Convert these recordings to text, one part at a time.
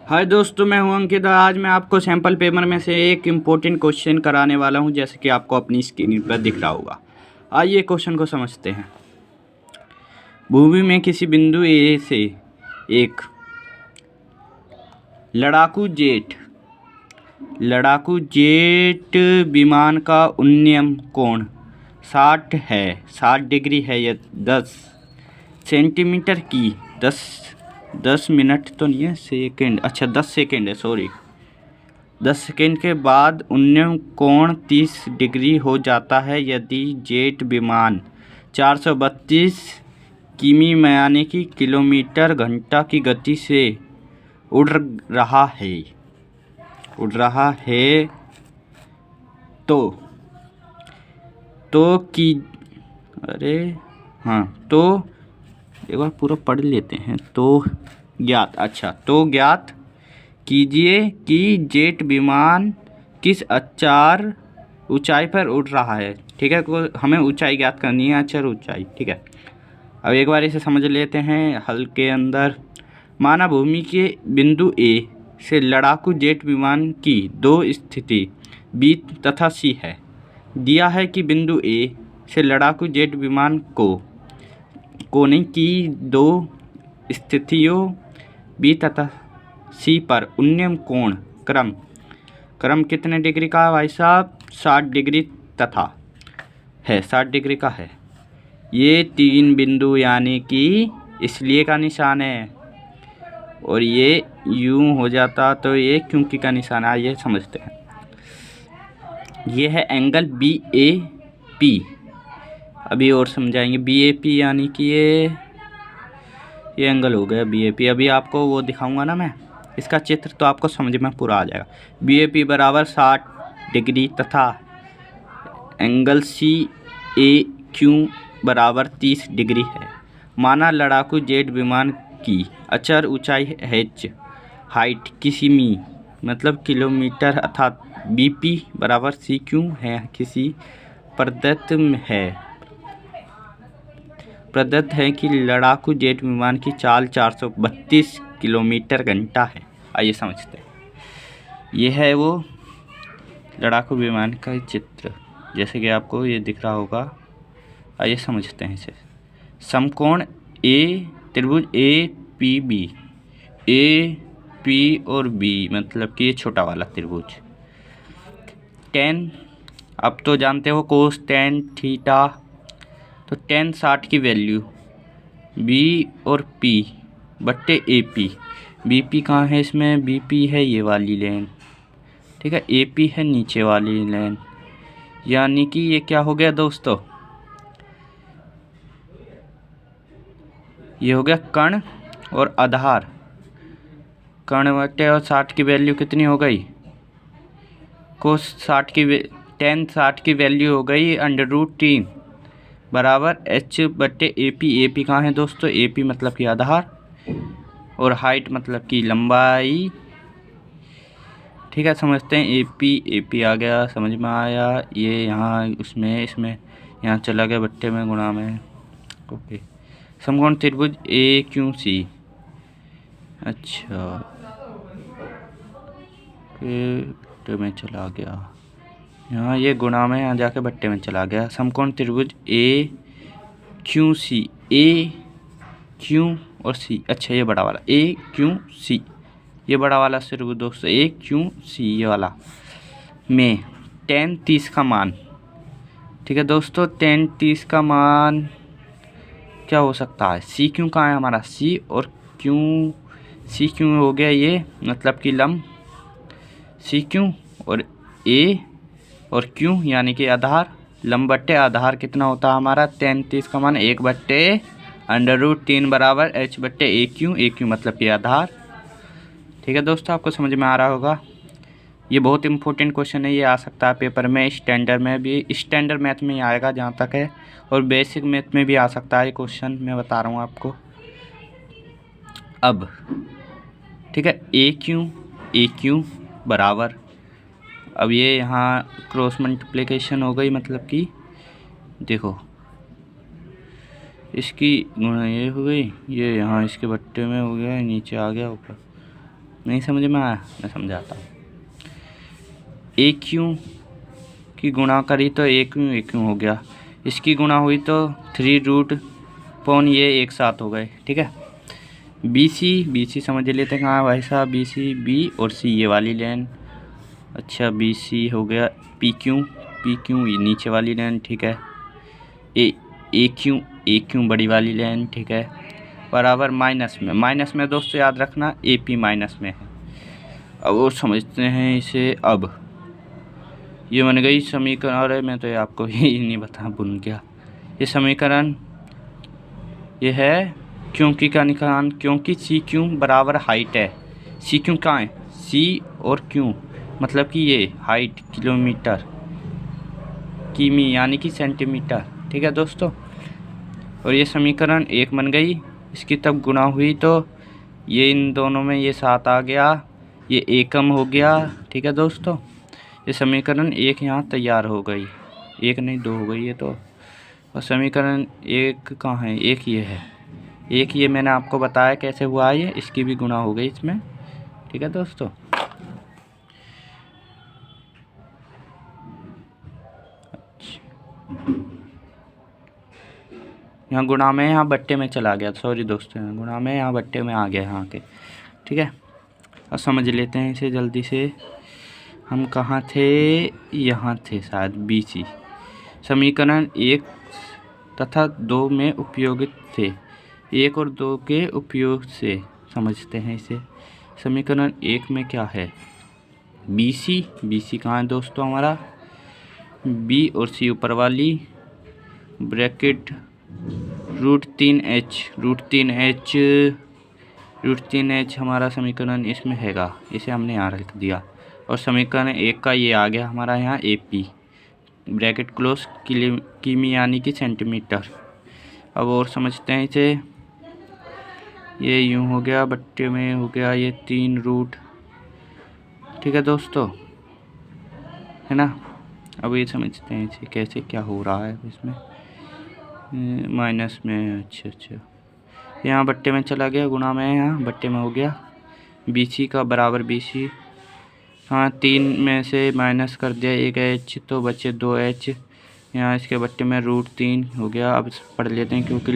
हाय दोस्तों, मैं हूं अंकित। आज मैं आपको सैम्पल पेपर में से एक इम्पोर्टेंट क्वेश्चन कराने वाला हूं, जैसे कि आपको अपनी स्क्रीन पर दिख रहा होगा। आइए क्वेश्चन को समझते हैं। भूमि में किसी बिंदु ए से एक लड़ाकू जेट विमान का उन्नयन कोण 60 है, 60 डिग्री है या 10 सेंटीमीटर की 10 मिनट तो नहीं है, सेकेंड, अच्छा 10 सेकेंड है, सॉरी 10 सेकेंड के बाद उन्नयन कोण 30 डिग्री हो जाता है यदि जेट विमान 432 किमी यानी कि किलोमीटर घंटा की गति से उड़ रहा है तो एक बार पूरा पढ़ लेते हैं। तो ज्ञात कीजिए कि जेट विमान किस अचार ऊंचाई पर उड़ रहा है। ठीक है, हमें ऊंचाई ज्ञात करनी है, अचर ऊंचाई। ठीक है, अब एक बार इसे समझ लेते हैं हल के अंदर। माना भूमि के बिंदु ए से लड़ाकू जेट विमान की दो स्थिति बी तथा सी है। दिया है कि बिंदु ए से लड़ाकू जेट विमान कोने की दो स्थितियों बी तथा सी पर उन्नयन कोण क्रम कितने डिग्री का है भाई साहब? 60 डिग्री तथा है, 60 डिग्री का है। ये तीन बिंदु यानी कि इसलिए का निशान है, और ये यूं हो जाता तो ये क्योंकि का निशान है। ये समझते हैं। ये है एंगल बी ए पी। अभी और समझाएंगे। बी ए पी यानी कि ये एंगल हो गया बी ए पी। अभी आपको वो दिखाऊंगा ना मैं, इसका चित्र, तो आपको समझ में पूरा आ जाएगा। बी ए पी बराबर 60 डिग्री तथा एंगल सी ए क्यू बराबर 30 डिग्री है। माना लड़ाकू जेट विमान की अचर ऊंचाई h हाइट किसी मी मतलब किलोमीटर अर्थात बी पी बराबर सी क्यू है किसी प्रदत्त है कि लड़ाकू जेट विमान की चाल 432 किलोमीटर घंटा है। आइए समझते हैं। यह है वो लड़ाकू विमान का चित्र, जैसे कि आपको ये दिख रहा होगा। आइए समझते हैं इसे। समकोण त्रिभुज ए पी और बी मतलब कि ये छोटा वाला त्रिभुज। टेन, अब तो जानते हो कोस टेन थीटा, तो टेन 60 की वैल्यू बी और पी बट्टे ए पी। बी पी कहाँ है इसमें? बी पी है ये वाली लाइन, ठीक है। ए पी है नीचे वाली लाइन, यानी कि ये क्या हो गया दोस्तों? ये हो गया कर्ण और आधार। कर्ण बट्टे और 60 की वैल्यू कितनी हो गई? कोस 60 की टेन 60 की वैल्यू हो गई √3 बराबर h बट्टे ए पी कहाँ है दोस्तों? ए पी मतलब कि आधार और हाइट मतलब कि लंबाई। ठीक है, समझते हैं। ए पी आ गया, समझ में आया। ये यहाँ इसमें यहाँ चला गया बट्टे में गुणा में। ओके, समकोण त्रिभुज ए क्यू सी। अच्छा, बट्टे में चला गया, यहाँ ये गुणा में यहाँ जाके बट्टे में चला गया। समकोण त्रिभुज ए क्यू सी, ए क्यू और सी। अच्छा, ये बड़ा वाला ए क्यू सी, ये बड़ा वाला त्रिभुज दोस्तों ए क्यू सी, ये वाला में tan 30 का मान। ठीक है दोस्तों, tan 30 का मान क्या हो सकता है? सी क्यू कहाँ है हमारा? सी और क्यू, सी क्यू हो गया ये मतलब कि लंब सी क्यू, और ए और क्यू यानी कि आधार। लंब बट्टे आधार कितना होता है हमारा? tan 30 का मान 1/√3 बराबर h बट्टे ए क्यू मतलब कि आधार। ठीक है दोस्तों, आपको समझ में आ रहा होगा। ये बहुत इंपॉर्टेंट क्वेश्चन है, ये आ सकता है पेपर में, स्टैंडर्ड में भी, स्टैंडर्ड मैथ में ही आएगा जहाँ तक है, और बेसिक मैथ में भी आ सकता है क्वेश्चन, मैं बता रहा हूँ आपको। अब ठीक है, ए क्यू बराबर, अब ये यहाँ क्रॉस मल्टीप्लिकेशन हो गई, मतलब कि देखो इसकी गुणा ये हो गई, ये यहाँ इसके बट्टे में हो गया, नीचे आ गया ऊपर, नहीं समझ में आया? मैं समझाता हूँ। ए क्यू की गुणा करी तो ए क्यू हो गया, इसकी गुणा हुई तो 3√, ये एक साथ हो गए। ठीक है। बी सी समझ लेते हैं कहाँ है भाई साहब। बी सी, बी और सी ये वाली लाइन। अच्छा बी सी हो गया। पी क्यू ये नीचे वाली लाइन। ठीक है। ए क्यू बड़ी वाली लाइन। ठीक है। बराबर माइनस में दोस्तों याद रखना ए पी माइनस में है। अब और समझते हैं इसे। अब ये बन गई समीकरण। अरे मैं तो ये आपको ही नहीं बता भूल गया। ये समीकरण ये है क्योंकि का निकाल, क्योंकि सी क्यू बराबर हाइट है। सी क्यू कहाँ है? सी और क्यू मतलब कि ये हाइट किलोमीटर, किमी यानी कि सेंटीमीटर। ठीक है दोस्तों। और ये समीकरण एक बन गई। इसकी तब गुणा हुई तो ये इन दोनों में ये 7 आ गया, ये एकम हो गया। ठीक है दोस्तों। ये समीकरण एक यहाँ तैयार हो गई। एक नहीं 2 हो गई ये तो। और समीकरण एक कहाँ है? एक ये है। एक ये मैंने आपको बताया कैसे हुआ है। ये इसकी भी गुणा हो गई इसमें। ठीक है दोस्तों। यहाँ गुणा में यहाँ बट्टे में चला गया। सॉरी दोस्तों, यहाँ गुणा में यहाँ बट्टे में आ गया यहाँ के। ठीक है। अब समझ लेते हैं इसे जल्दी से। हम कहाँ थे? यहाँ थे शायद। बी सी समीकरण 1 तथा 2 में उपयोगित थे। 1 और 2 के उपयोग से समझते हैं इसे। समीकरण 1 में क्या है? बी सी कहाँ है दोस्तों हमारा? बी और सी ऊपर वाली ब्रैकेट √3h हमारा समीकरण इसमें हैगा। इसे हमने यहाँ रख दिया। और समीकरण 1 का ये आ गया हमारा यहाँ ए पी ब्रैकेट क्लोज किमी यानी कि सेंटीमीटर। अब और समझते हैं इसे। ये यूँ हो गया, बट्टे में हो गया ये 3 ठीक है दोस्तों, है ना। अब ये समझते हैं इसे कैसे क्या हो रहा है इसमें। माइनस में अच्छा यहाँ बट्टे में चला गया, गुणा में यहाँ बट्टे में हो गया। बी सी का बराबर बी सी, हाँ 3 में से माइनस कर दिया 1h तो बचे 2h। यहाँ इसके बट्टे में √3 हो गया। अब पढ़ लेते हैं क्योंकि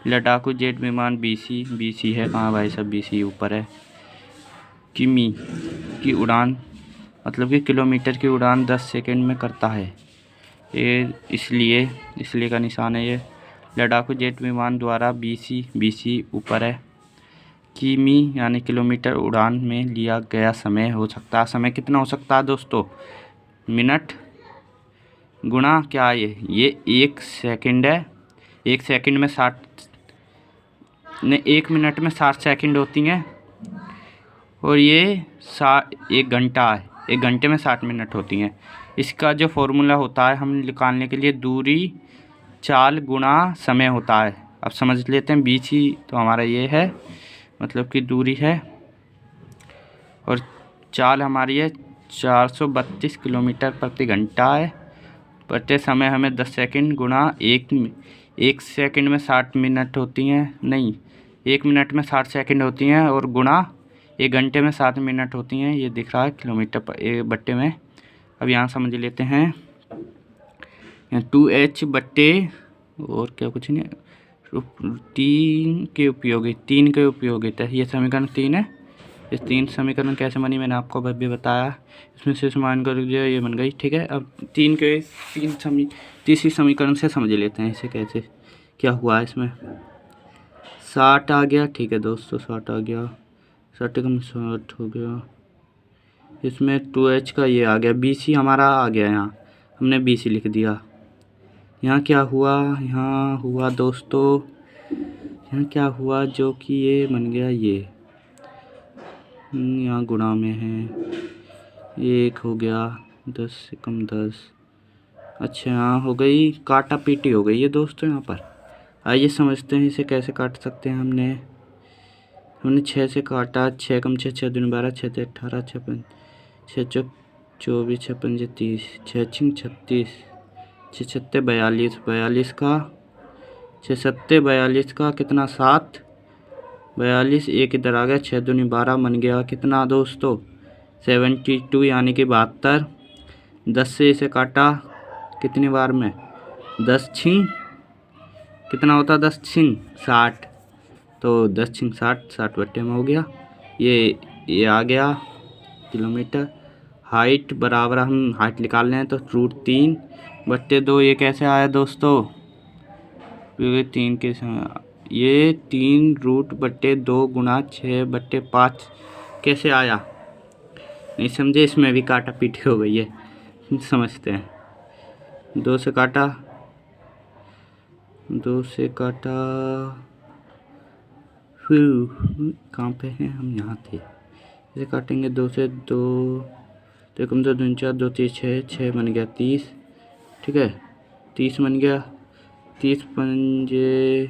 लड़ाकू जेट विमान बी सी है। कहाँ भाई साहब? बी सी ऊपर है। किमी की उड़ान मतलब कि किलोमीटर की उड़ान 10 सेकंड में करता है। ये इसलिए का निशान है ये। लड़ाकू जेट विमान द्वारा बी सी ऊपर है। किमी यानी किलोमीटर उड़ान में लिया गया समय हो सकता है। समय कितना हो सकता है दोस्तों? मिनट गुणा क्या है ये 1 सेकंड है। 1 सेकंड में 1 मिनट में 60 सेकंड होती हैं। और ये 1 घंटा है। 1 घंटे में 60 मिनट होती हैं। इसका जो फॉर्मूला होता है हम निकालने के लिए दूरी चाल गुणा समय होता है। अब समझ लेते हैं। बी सी तो हमारा ये है, मतलब कि दूरी है, और चाल हमारी है 432 किलोमीटर प्रति घंटा है। प्रति समय हमें 10 सेकंड गुणा 1 सेकंड में 60 मिनट होती हैं, नहीं 1 मिनट में 60 सेकंड होती हैं, और गुणा 1 घंटे में 60 मिनट होती हैं। ये दिख रहा है किलोमीटर पर बट्टे में। अब यहाँ समझ लेते हैं 2h बट्टे और क्या कुछ नहीं, 3 के उपयोगित है। ये समीकरण 3 है। इस 3 समीकरण कैसे बनी मैंने आपको भी बताया। इसमें से समान कर दिया, ये बन गई। ठीक है। अब तीसरी समीकरण से समझ लेते हैं इसे कैसे क्या हुआ है। इसमें 60 आ गया। ठीक है दोस्तों, 60 आ गया, 60 कम 60 हो गया। इसमें 2h का ये आ गया। बी सी हमारा आ गया, यहाँ हमने बी सी लिख दिया। यहाँ क्या हुआ? यहाँ हुआ दोस्तों, यहाँ क्या हुआ जो कि ये बन गया ये यहाँ गुणा में है 1 हो गया 10 से कम 10। अच्छा यहाँ हो गई काटा पीटी हो गई है दोस्तों यहाँ पर। आइए समझते हैं इसे कैसे काट सकते हैं। हमने 6 से काटा। 6 कम 6 6 दूनी 12, 6 से 18, 6 5 6 चौक 24, 6 5 30, 6 छिंग 36, 6 छत्ते 42, 42 का 6 सत्ते 42 का कितना 7, 42, एक इधर आ गया, 6 दूनी 12 बन गया कितना दोस्तों 72 यानी कि 72। 10 से इसे काटा कितनी बार में 10 छिंग कितना होता 10 छिंग 60, तो 10 छिंग 60, 60 बट्टे में हो गया। ये आ गया किलोमीटर। हाइट बराबर हम हाइट निकाल रहे हैं तो √3/2 ये कैसे आया दोस्तों, ये 3 के ये 3√2 गुणा 6/5 कैसे आया, नहीं समझे, इसमें भी काटा पीटी हो गई है, समझते हैं। 2 से काटा कहाँ पे हैं हम, यहाँ थे। इसे काटेंगे 2 से 2, तो कम 2 दूनी 4, 2 3 6, 6 बन गया 30, ठीक है 30 बन गया। 30 पंजे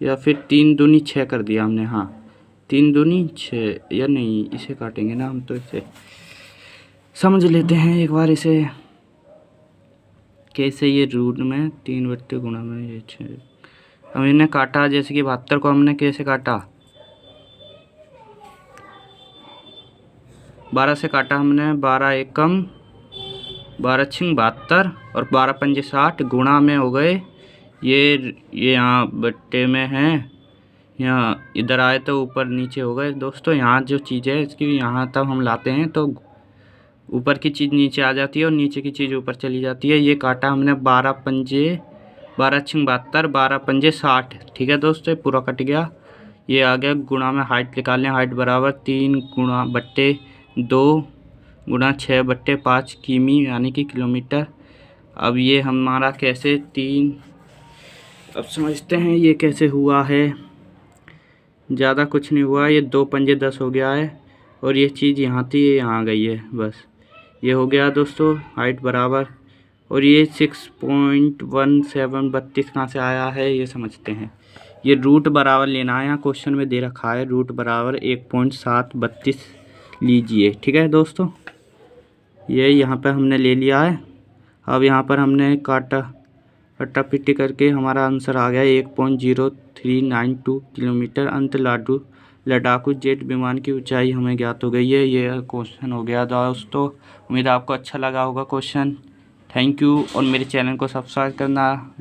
या फिर 3 दूनी 6 कर दिया हमने, हाँ 3 दूनी 6 या नहीं, इसे काटेंगे ना हम, तो इसे समझ लेते हैं एक बार इसे कैसे। ये रूट में 3/2 गुणा में ये 6, हम इन्हें काटा जैसे कि 72 को हमने कैसे काटा 12 से काटा हमने, 12 एकम 12 छिंग 72 और 12 पंजे 60 गुणा में हो गए ये यहाँ बट्टे में हैं, यहाँ इधर आए तो ऊपर नीचे हो गए दोस्तों। यहाँ जो चीज़ है इसकी यहाँ तब हम लाते हैं तो ऊपर की चीज़ नीचे आ जाती है और नीचे की चीज़ ऊपर चली जाती है। ये काटा हमने 12 पंजे 12 छिंग 72 12 पंजे 60, ठीक है दोस्तों पूरा कट गया। ये आ गया गुणा में हाइट निकाल लें, हाइट बराबर 3/2 गुणा 6/5 किमी यानी कि किलोमीटर। अब ये हमारा कैसे 3, अब समझते हैं ये कैसे हुआ है। ज़्यादा कुछ नहीं हुआ, ये 2 पंजे 10 हो गया है और ये चीज़ यहाँ थी ये यहाँ गई है, बस ये हो गया दोस्तों हाइट बराबर। और ये 6.1732 कहाँ से आया है ये समझते हैं। ये रूट बराबर लेना है, यहाँ क्वेश्चन में दे रखा है रूट बराबर 1.732 लीजिए, ठीक है दोस्तों। ये यहाँ पर हमने ले लिया है। अब यहाँ पर हमने काटा पिट्टी करके हमारा आंसर आ गया 1.0392 किलोमीटर। अंत लड़ाकू जेट विमान की ऊंचाई हमें ज्ञात हो गई है। ये क्वेश्चन हो गया दोस्तों। उम्मीद आपको अच्छा लगा होगा क्वेश्चन। थैंक यू और मेरे चैनल को सब्सक्राइब करना।